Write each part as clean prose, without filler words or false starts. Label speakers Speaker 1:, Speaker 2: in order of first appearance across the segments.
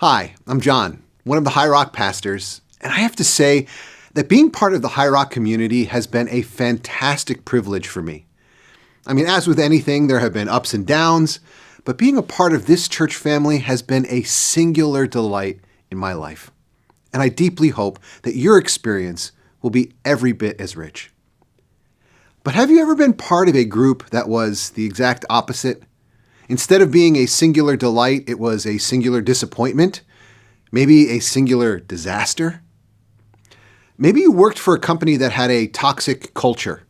Speaker 1: Hi, I'm John, one of the Highrock pastors, and I have to say that being part of the Highrock community has been a fantastic privilege for me. I mean, as with anything, there have been ups and downs, but being a part of this church family has been a singular delight in my life. And I deeply hope that your experience will be every bit as rich. But have you ever been part of a group that was the exact opposite? Instead of being a singular delight, it was a singular disappointment, maybe a singular disaster. Maybe you worked for a company that had a toxic culture.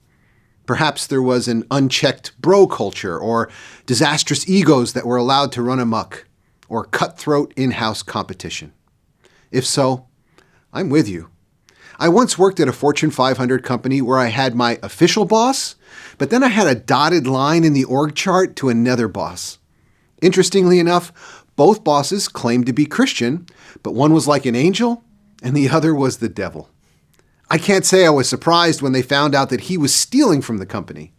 Speaker 1: Perhaps there was an unchecked bro culture or disastrous egos that were allowed to run amok, or cutthroat in-house competition. If so, I'm with you. I once worked at a Fortune 500 company where I had my official boss, but then I had a dotted line in the org chart to another boss. Interestingly enough, both bosses claimed to be Christian, but one was like an angel and the other was the devil. I can't say I was surprised when they found out that he was stealing from the company.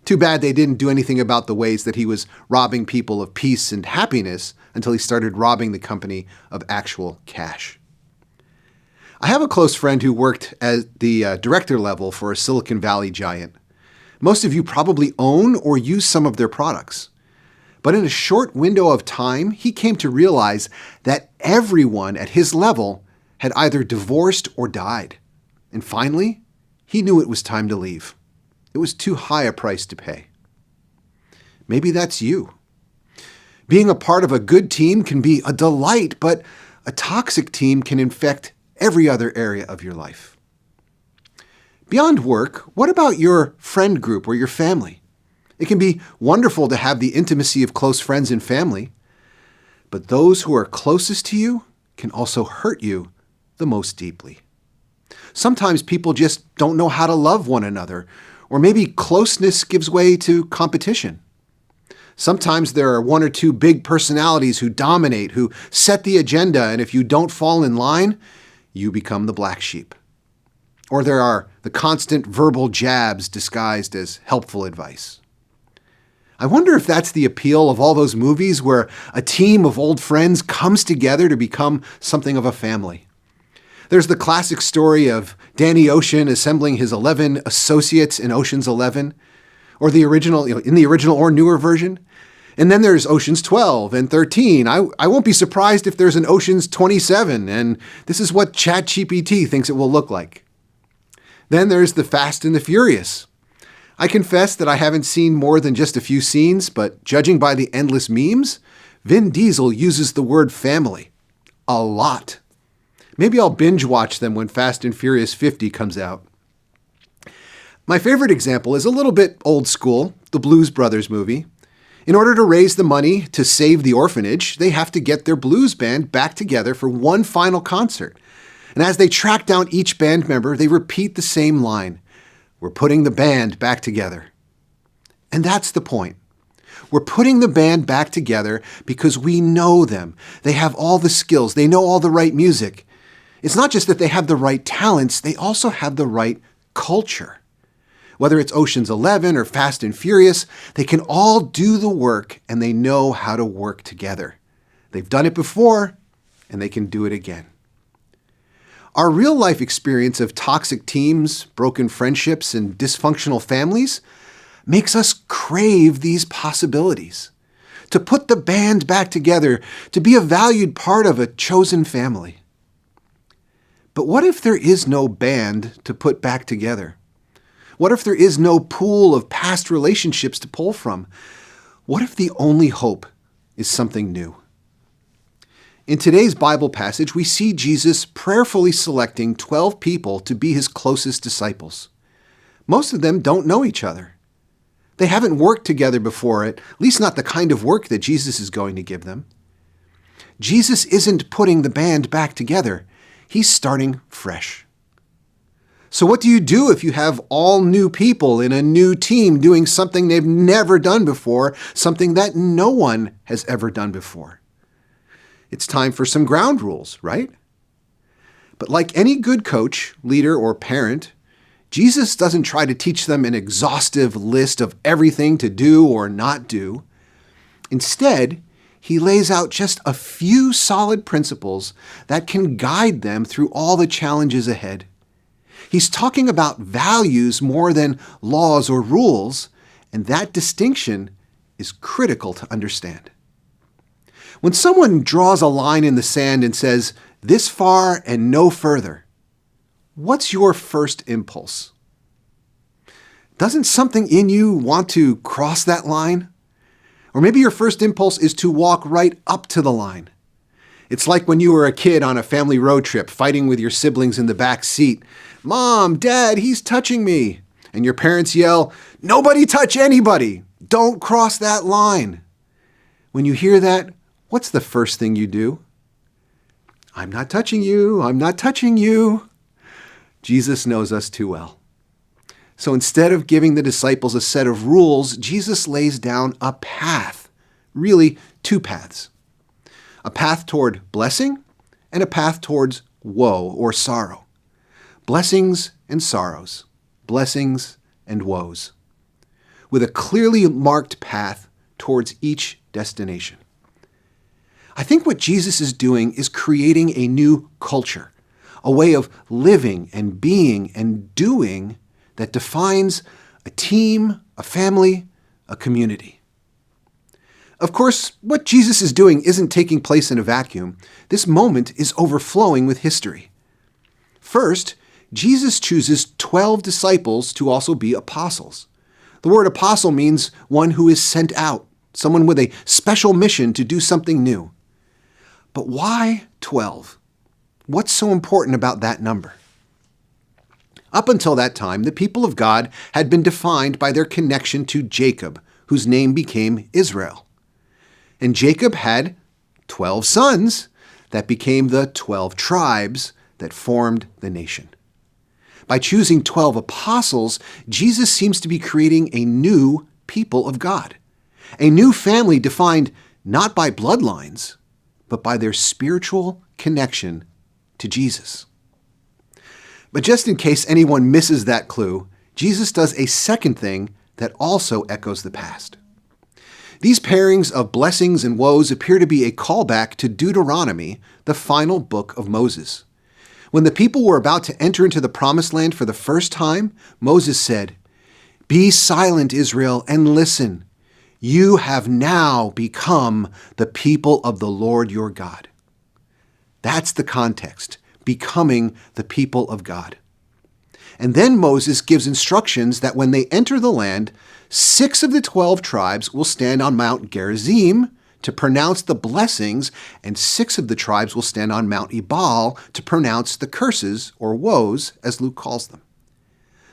Speaker 1: Too bad they didn't do anything about the ways that he was robbing people of peace and happiness until he started robbing the company of actual cash. I have a close friend who worked at the director level for a Silicon Valley giant. Most of you probably own or use some of their products. But in a short window of time, he came to realize that everyone at his level had either divorced or died. And finally, he knew it was time to leave. It was too high a price to pay. Maybe that's you. Being a part of a good team can be a delight, but a toxic team can infect every other area of your life. Beyond work, what about your friend group or your family? It can be wonderful to have the intimacy of close friends and family, but those who are closest to you can also hurt you the most deeply. Sometimes people just don't know how to love one another, or maybe closeness gives way to competition. Sometimes there are one or two big personalities who dominate, who set the agenda, and if you don't fall in line, you become the black sheep. Or there are the constant verbal jabs disguised as helpful advice. I wonder if that's the appeal of all those movies where a team of old friends comes together to become something of a family. There's the classic story of Danny Ocean assembling his 11 associates in Ocean's 11, or the original, in the original or newer version. And then there's Ocean's 12 and 13. I won't be surprised if there's an Ocean's 27, and this is what ChatGPT thinks it will look like. Then there's the Fast and the Furious. I confess that I haven't seen more than just a few scenes, but judging by the endless memes, Vin Diesel uses the word family a lot. Maybe I'll binge watch them when Fast and Furious 50 comes out. My favorite example is a little bit old school, the Blues Brothers movie. In order to raise the money to save the orphanage, they have to get their blues band back together for one final concert. And as they track down each band member, they repeat the same line. We're putting the band back together. And that's the point. We're putting the band back together because we know them. They have all the skills. They know all the right music. It's not just that they have the right talents, they also have the right culture. Whether it's Ocean's 11 or Fast and Furious, they can all do the work and they know how to work together. They've done it before and they can do it again. Our real-life experience of toxic teams, broken friendships, and dysfunctional families makes us crave these possibilities. To put the band back together, to be a valued part of a chosen family. But what if there is no band to put back together? What if there is no pool of past relationships to pull from? What if the only hope is something new? In today's Bible passage, we see Jesus prayerfully selecting 12 people to be his closest disciples. Most of them don't know each other. They haven't worked together before, at least not the kind of work that Jesus is going to give them. Jesus isn't putting the band back together. He's starting fresh. So what do you do if you have all new people in a new team doing something they've never done before, something that no one has ever done before? It's time for some ground rules, right? But like any good coach, leader, or parent, Jesus doesn't try to teach them an exhaustive list of everything to do or not do. Instead, he lays out just a few solid principles that can guide them through all the challenges ahead. He's talking about values more than laws or rules, and that distinction is critical to understand. When someone draws a line in the sand and says, "This far and no further," what's your first impulse? Doesn't something in you want to cross that line? Or maybe your first impulse is to walk right up to the line. It's like when you were a kid on a family road trip, fighting with your siblings in the back seat. "Mom, Dad, he's touching me." And your parents yell, "Nobody touch anybody. Don't cross that line." When you hear that, what's the first thing you do? "I'm not touching you. I'm not touching you." Jesus knows us too well. So instead of giving the disciples a set of rules, Jesus lays down a path, really two paths. A path toward blessing and a path towards woe or sorrow. Blessings and sorrows, blessings and woes, with a clearly marked path towards each destination. I think what Jesus is doing is creating a new culture, a way of living and being and doing that defines a team, a family, a community. Of course, what Jesus is doing isn't taking place in a vacuum. This moment is overflowing with history. First, Jesus chooses 12 disciples to also be apostles. The word apostle means one who is sent out, someone with a special mission to do something new. But why 12? What's so important about that number? Up until that time, the people of God had been defined by their connection to Jacob, whose name became Israel. And Jacob had 12 sons that became the 12 tribes that formed the nation. By choosing 12 apostles, Jesus seems to be creating a new people of God, a new family defined not by bloodlines, but by their spiritual connection to Jesus. But just in case anyone misses that clue, Jesus does a second thing that also echoes the past. These pairings of blessings and woes appear to be a callback to Deuteronomy, the final book of Moses. When the people were about to enter into the promised land for the first time, Moses said, "Be silent, Israel, and listen. You have now become the people of the Lord your God." That's the context, becoming the people of God. And then Moses gives instructions that when they enter the land, 6 of the 12 tribes will stand on Mount Gerizim to pronounce the blessings, and 6 of the tribes will stand on Mount Ebal to pronounce the curses, or woes, as Luke calls them.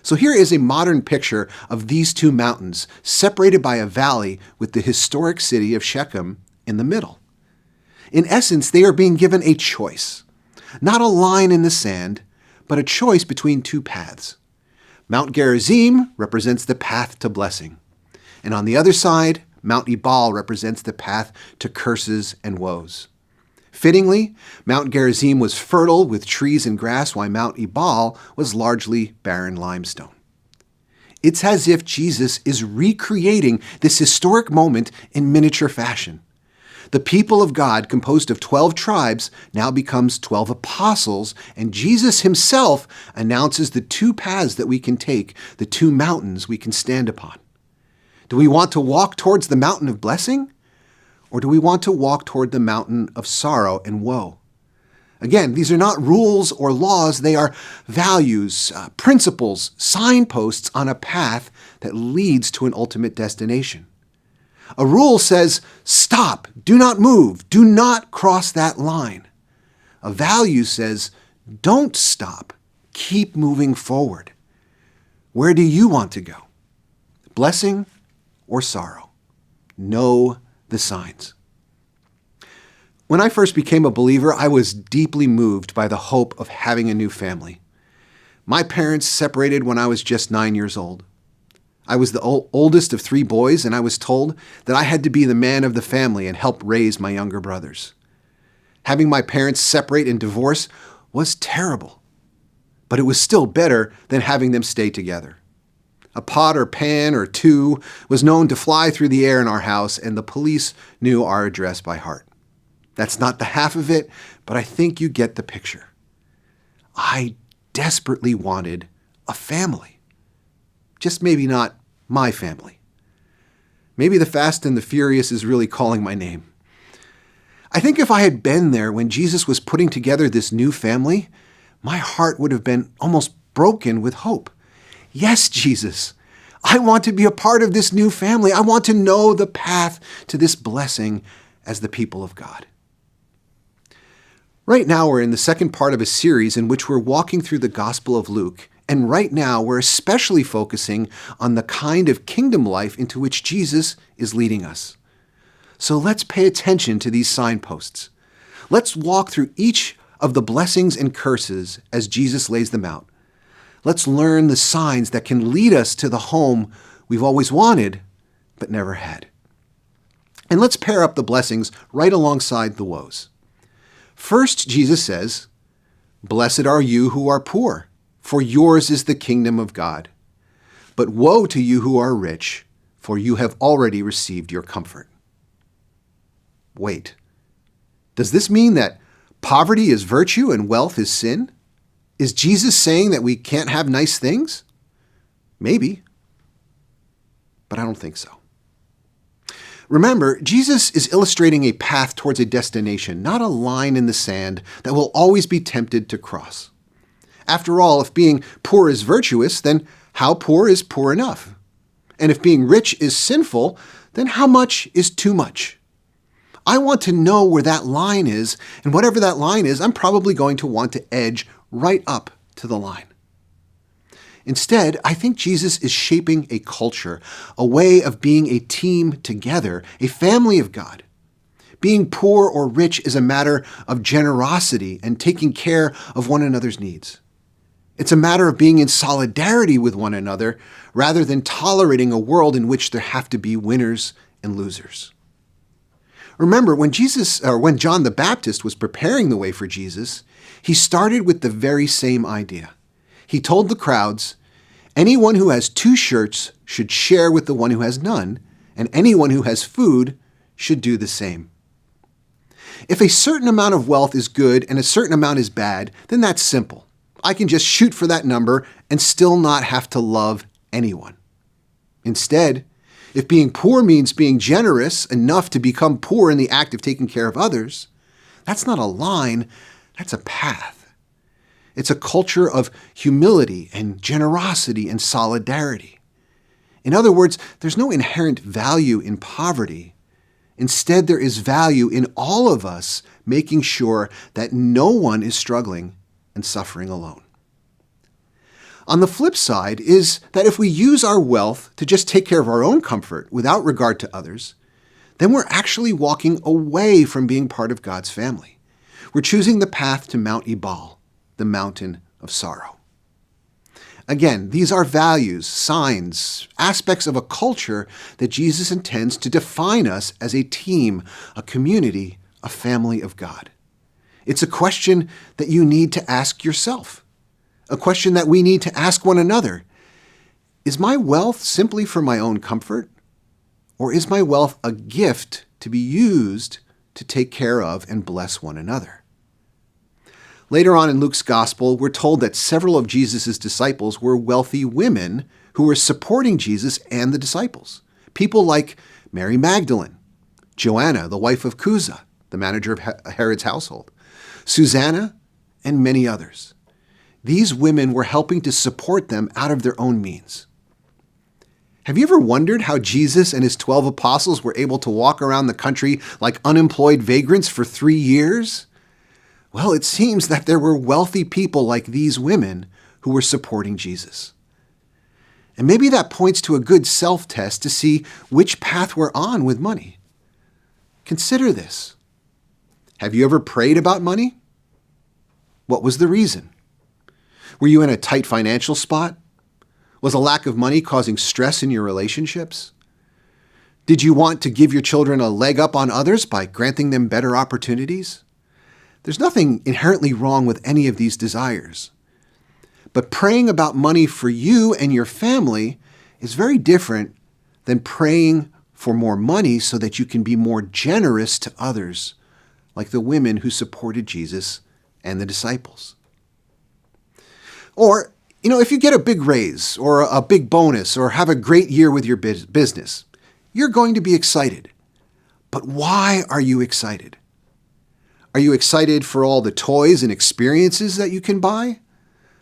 Speaker 1: So here is a modern picture of these two mountains, separated by a valley with the historic city of Shechem in the middle. In essence, they are being given a choice. Not a line in the sand, but a choice between two paths. Mount Gerizim represents the path to blessing. And on the other side, Mount Ebal represents the path to curses and woes. Fittingly, Mount Gerizim was fertile with trees and grass, while Mount Ebal was largely barren limestone. It's as if Jesus is recreating this historic moment in miniature fashion. The people of God, composed of 12 tribes, now becomes 12 apostles, and Jesus himself announces the two paths that we can take, the two mountains we can stand upon. Do we want to walk towards the mountain of blessing, or do we want to walk toward the mountain of sorrow and woe? Again, these are not rules or laws, they are values, principles, signposts on a path that leads to an ultimate destination. A rule says, stop, do not move, do not cross that line. A value says, don't stop, keep moving forward. Where do you want to go? Blessing or sorrow? Know the signs. When I first became a believer, I was deeply moved by the hope of having a new family. My parents separated when I was just 9 years old. I was the oldest of 3 boys, and I was told that I had to be the man of the family and help raise my younger brothers. Having my parents separate and divorce was terrible, but it was still better than having them stay together. A pot or pan or two was known to fly through the air in our house, and the police knew our address by heart. That's not the half of it, but I think you get the picture. I desperately wanted a family. Just maybe not my family. Maybe the Fast and the Furious is really calling my name. I think if I had been there when Jesus was putting together this new family, my heart would have been almost broken with hope. Yes, Jesus, I want to be a part of this new family. I want to know the path to this blessing as the people of God. Right now, we're in the second part of a series in which we're walking through the Gospel of Luke. And right now, we're especially focusing on the kind of kingdom life into which Jesus is leading us. So let's pay attention to these signposts. Let's walk through each of the blessings and curses as Jesus lays them out. Let's learn the signs that can lead us to the home we've always wanted, but never had. And let's pair up the blessings right alongside the woes. First, Jesus says, "Blessed are you who are poor, for yours is the kingdom of God. But woe to you who are rich, for you have already received your comfort." Wait, does this mean that poverty is virtue and wealth is sin? Is Jesus saying that we can't have nice things? Maybe, but I don't think so. Remember, Jesus is illustrating a path towards a destination, not a line in the sand that we'll always be tempted to cross. After all, if being poor is virtuous, then how poor is poor enough? And if being rich is sinful, then how much is too much? I want to know where that line is, and whatever that line is, I'm probably going to want to edge right up to the line. Instead, I think Jesus is shaping a culture, a way of being a team together, a family of God. Being poor or rich is a matter of generosity and taking care of one another's needs. It's a matter of being in solidarity with one another rather than tolerating a world in which there have to be winners and losers. Remember, when John the Baptist was preparing the way for Jesus, he started with the very same idea. He told the crowds, "Anyone who has 2 shirts should share with the one who has none, and anyone who has food should do the same." If a certain amount of wealth is good and a certain amount is bad, then that's simple. I can just shoot for that number and still not have to love anyone. Instead, if being poor means being generous enough to become poor in the act of taking care of others, that's not a line, that's a path. It's a culture of humility and generosity and solidarity. In other words, there's no inherent value in poverty. Instead, there is value in all of us making sure that no one is struggling and suffering alone. On the flip side is that if we use our wealth to just take care of our own comfort without regard to others, then we're actually walking away from being part of God's family. We're choosing the path to Mount Ebal, the mountain of sorrow. Again, these are values, signs, aspects of a culture that Jesus intends to define us as a team, a community, a family of God. It's a question that you need to ask yourself, a question that we need to ask one another. Is my wealth simply for my own comfort, or is my wealth a gift to be used to take care of and bless one another? Later on in Luke's gospel, we're told that several of Jesus' disciples were wealthy women who were supporting Jesus and the disciples. People like Mary Magdalene, Joanna, the wife of Chuza, the manager of Herod's household, Susanna, and many others. These women were helping to support them out of their own means. Have you ever wondered how Jesus and his 12 apostles were able to walk around the country like unemployed vagrants for 3 years? Well, it seems that there were wealthy people like these women who were supporting Jesus. And maybe that points to a good self-test to see which path we're on with money. Consider this. Have you ever prayed about money? What was the reason? Were you in a tight financial spot? Was a lack of money causing stress in your relationships? Did you want to give your children a leg up on others by granting them better opportunities? There's nothing inherently wrong with any of these desires. But praying about money for you and your family is very different than praying for more money so that you can be more generous to others, like the women who supported Jesus and the disciples. Or, if you get a big raise or a big bonus or have a great year with your business, you're going to be excited. But why are you excited? Are you excited for all the toys and experiences that you can buy?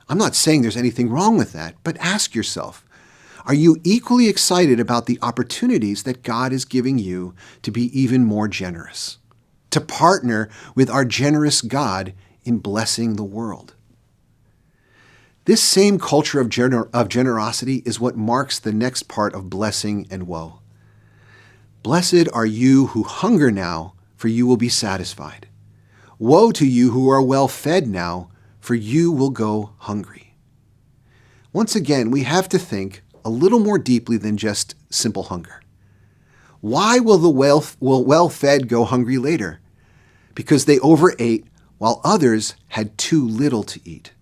Speaker 1: I'm not saying there's anything wrong with that, but ask yourself, are you equally excited about the opportunities that God is giving you to be even more generous, to partner with our generous God in blessing the world? This same culture of generosity is what marks the next part of blessing and woe. Blessed are you who hunger now, for you will be satisfied. Woe to you who are well fed now, for you will go hungry. Once again, we have to think a little more deeply than just simple hunger. Why will the well-fed go hungry later? Because they overate while others had too little to eat.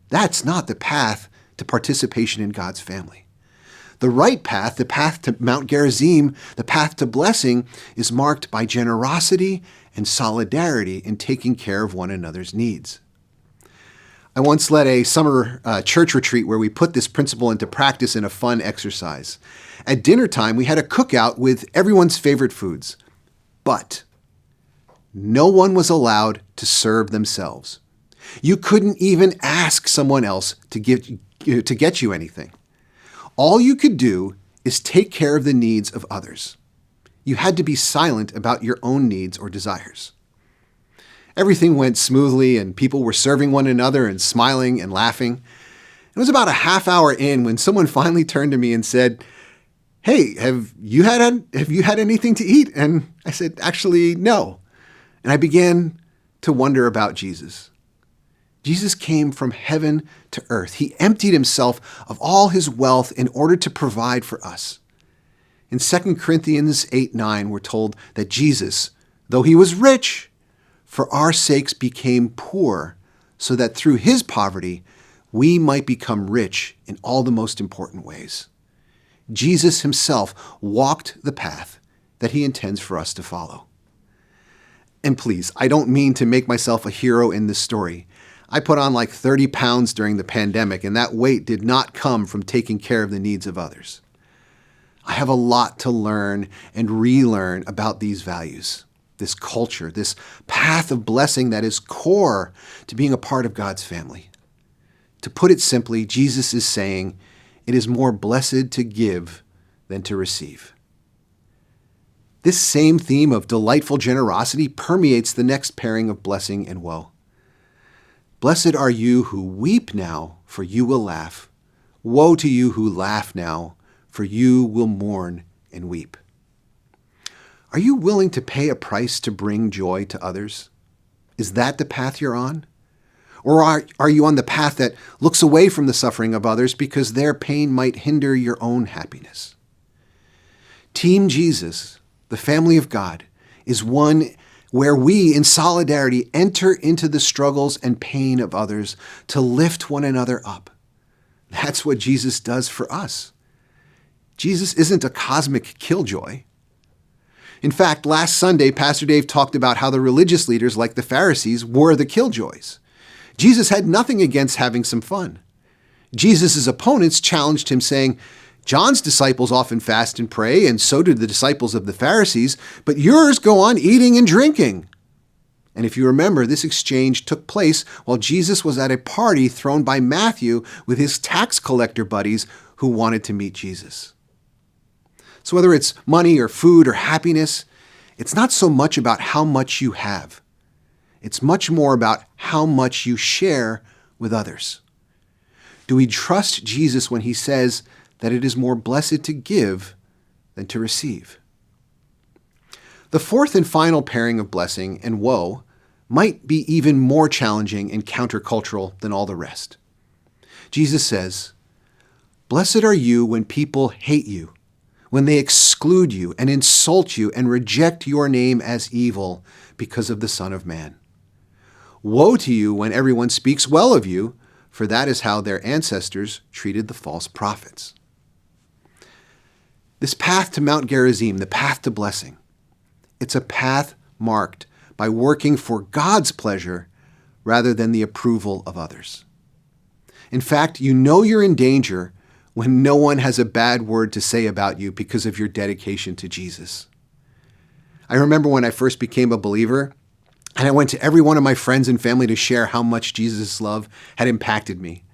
Speaker 1: That's not the path to participation in God's family. The right path, the path to Mount Gerizim, the path to blessing, is marked by generosity and solidarity in taking care of one another's needs. I once led a summer church retreat where we put this principle into practice in a fun exercise. At dinner time, we had a cookout with everyone's favorite foods, but no one was allowed to serve themselves. You couldn't even ask someone else to get you anything. All you could do is take care of the needs of others. You had to be silent about your own needs or desires. Everything went smoothly and people were serving one another and smiling and laughing. It was about a half hour in when someone finally turned to me and said, "Hey, have you had anything to eat?" And I said, "Actually, no." And I began to wonder about Jesus. Jesus came from heaven to earth. He emptied himself of all his wealth in order to provide for us. In 2 Corinthians 8:9, we're told that Jesus, though he was rich, for our sakes became poor, so that through his poverty we might become rich in all the most important ways. Jesus himself walked the path that he intends for us to follow. And please, I don't mean to make myself a hero in this story. I put on like 30 pounds during the pandemic, and that weight did not come from taking care of the needs of others. I have a lot to learn and relearn about these values, this culture, this path of blessing that is core to being a part of God's family. To put it simply, Jesus is saying, it is more blessed to give than to receive. This same theme of delightful generosity permeates the next pairing of blessing and woe. Blessed are you who weep now, for you will laugh. Woe to you who laugh now, for you will mourn and weep. Are you willing to pay a price to bring joy to others? Is that the path you're on? Or are you on the path that looks away from the suffering of others because their pain might hinder your own happiness? Team Jesus, the family of God, is one where we, in solidarity, enter into the struggles and pain of others to lift one another up. That's what Jesus does for us. Jesus isn't a cosmic killjoy. In fact, last Sunday, Pastor Dave talked about how the religious leaders, like the Pharisees, were the killjoys. Jesus had nothing against having some fun. Jesus' opponents challenged him, saying, John's disciples often fast and pray, and so do the disciples of the Pharisees, but yours go on eating and drinking. And if you remember, this exchange took place while Jesus was at a party thrown by Matthew with his tax collector buddies who wanted to meet Jesus. So whether it's money or food or happiness, it's not so much about how much you have. It's much more about how much you share with others. Do we trust Jesus when he says that it is more blessed to give than to receive? The fourth and final pairing of blessing and woe might be even more challenging and countercultural than all the rest. Jesus says, "Blessed are you when people hate you, when they exclude you and insult you and reject your name as evil because of the Son of Man. Woe to you when everyone speaks well of you, for that is how their ancestors treated the false prophets." This path to Mount Gerizim, the path to blessing, it's a path marked by working for God's pleasure rather than the approval of others. In fact, you know you're in danger when no one has a bad word to say about you because of your dedication to Jesus. I remember when I first became a believer, and I went to every one of my friends and family to share how much Jesus' love had impacted me.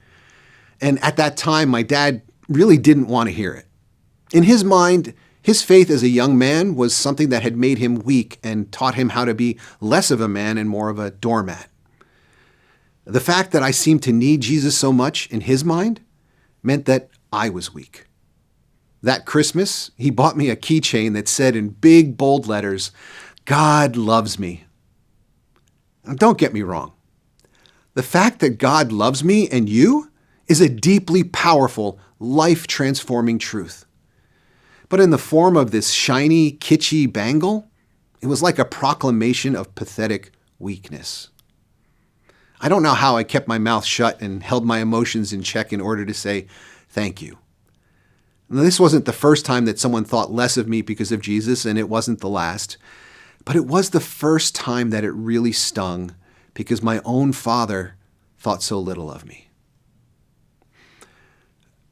Speaker 1: And at that time, my dad really didn't want to hear it. In his mind, his faith as a young man was something that had made him weak and taught him how to be less of a man and more of a doormat. The fact that I seemed to need Jesus so much in his mind meant that I was weak. That Christmas, he bought me a keychain that said in big, bold letters, "God loves me." Now, don't get me wrong. The fact that God loves me and you is a deeply powerful, life-transforming truth. But in the form of this shiny, kitschy bangle, it was like a proclamation of pathetic weakness. I don't know how I kept my mouth shut and held my emotions in check in order to say thank you. Now, this wasn't the first time that someone thought less of me because of Jesus, and it wasn't the last. But it was the first time that it really stung because my own father thought so little of me.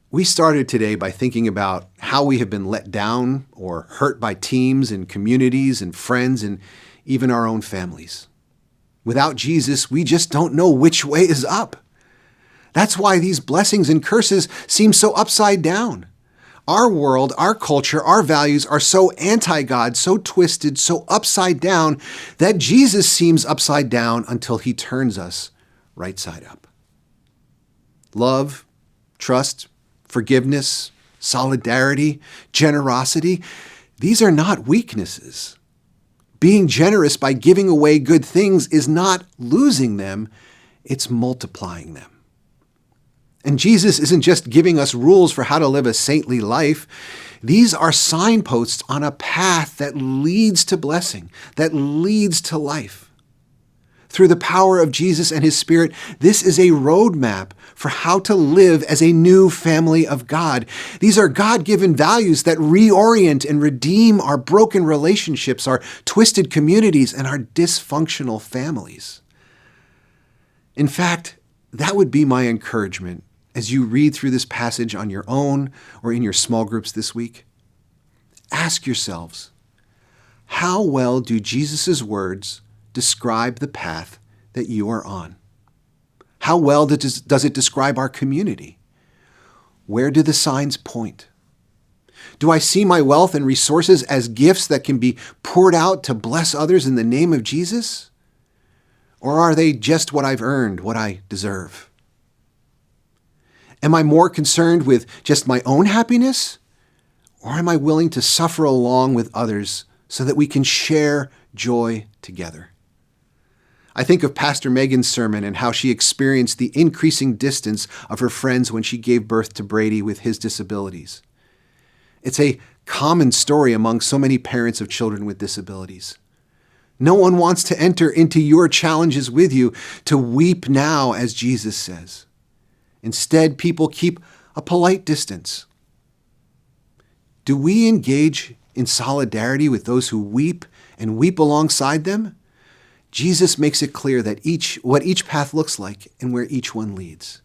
Speaker 1: We started today by thinking about how we have been let down or hurt by teams and communities and friends and even our own families. Without Jesus, we just don't know which way is up. That's why these blessings and curses seem so upside down. Our world, our culture, our values are so anti-God, so twisted, so upside down that Jesus seems upside down until he turns us right side up. Love, trust, forgiveness, solidarity, generosity, these are not weaknesses. Being generous by giving away good things is not losing them, it's multiplying them. And Jesus isn't just giving us rules for how to live a saintly life. These are signposts on a path that leads to blessing, that leads to life. Through the power of Jesus and his Spirit, this is a roadmap for how to live as a new family of God. These are God-given values that reorient and redeem our broken relationships, our twisted communities, and our dysfunctional families. In fact, that would be my encouragement as you read through this passage on your own or in your small groups this week. Ask yourselves, how well do Jesus' words describe the path that you are on? How well does it describe our community? Where do the signs point? Do I see my wealth and resources as gifts that can be poured out to bless others in the name of Jesus? Or are they just what I've earned, what I deserve? Am I more concerned with just my own happiness? Or am I willing to suffer along with others so that we can share joy together? I think of Pastor Megan's sermon and how she experienced the increasing distance of her friends when she gave birth to Brady with his disabilities. It's a common story among so many parents of children with disabilities. No one wants to enter into your challenges with you to weep now, as Jesus says. Instead, people keep a polite distance. Do we engage in solidarity with those who weep and weep alongside them? Jesus makes it clear that what each path looks like and where each one leads.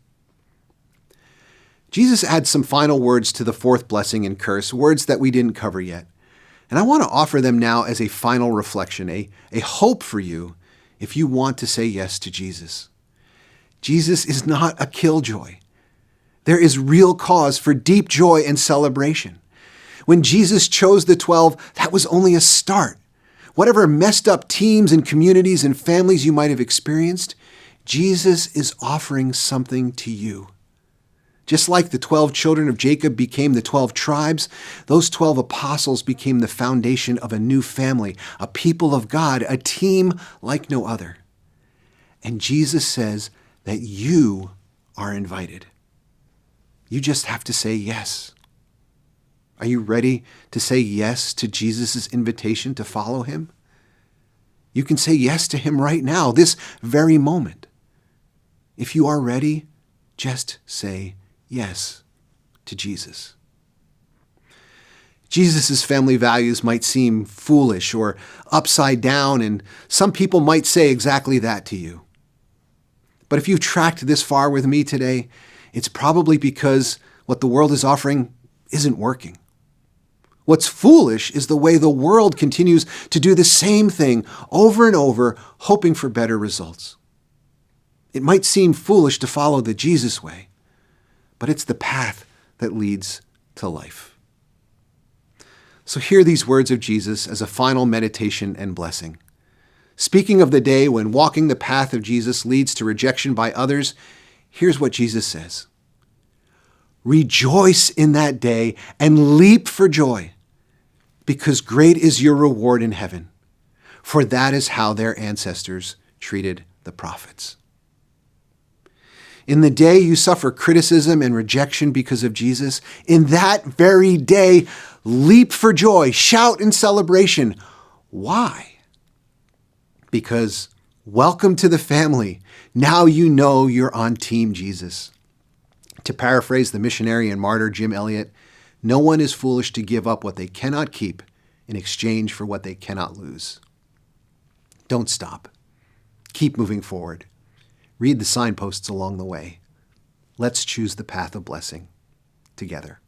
Speaker 1: Jesus adds some final words to the fourth blessing and curse, words that we didn't cover yet. And I want to offer them now as a final reflection, a hope for you if you want to say yes to Jesus. Jesus is not a killjoy. There is real cause for deep joy and celebration. When Jesus chose the 12, that was only a start. Whatever messed up teams and communities and families you might have experienced, Jesus is offering something to you. Just like the 12 children of Jacob became the 12 tribes, those 12 apostles became the foundation of a new family, a people of God, a team like no other. And Jesus says that you are invited. You just have to say yes. Are you ready to say yes to Jesus' invitation to follow him? You can say yes to him right now, this very moment. If you are ready, just say yes to Jesus. Jesus' family values might seem foolish or upside down, and some people might say exactly that to you. But if you've tracked this far with me today, it's probably because what the world is offering isn't working. What's foolish is the way the world continues to do the same thing over and over, hoping for better results. It might seem foolish to follow the Jesus way, but it's the path that leads to life. So hear these words of Jesus as a final meditation and blessing. Speaking of the day when walking the path of Jesus leads to rejection by others, here's what Jesus says. Rejoice in that day and leap for joy, because great is your reward in heaven, for that is how their ancestors treated the prophets. In the day you suffer criticism and rejection because of Jesus, in that very day, leap for joy, shout in celebration. Why? Because welcome to the family. Now you know you're on Team Jesus. To paraphrase the missionary and martyr Jim Elliot, no one is foolish to give up what they cannot keep in exchange for what they cannot lose. Don't stop. Keep moving forward. Read the signposts along the way. Let's choose the path of blessing together.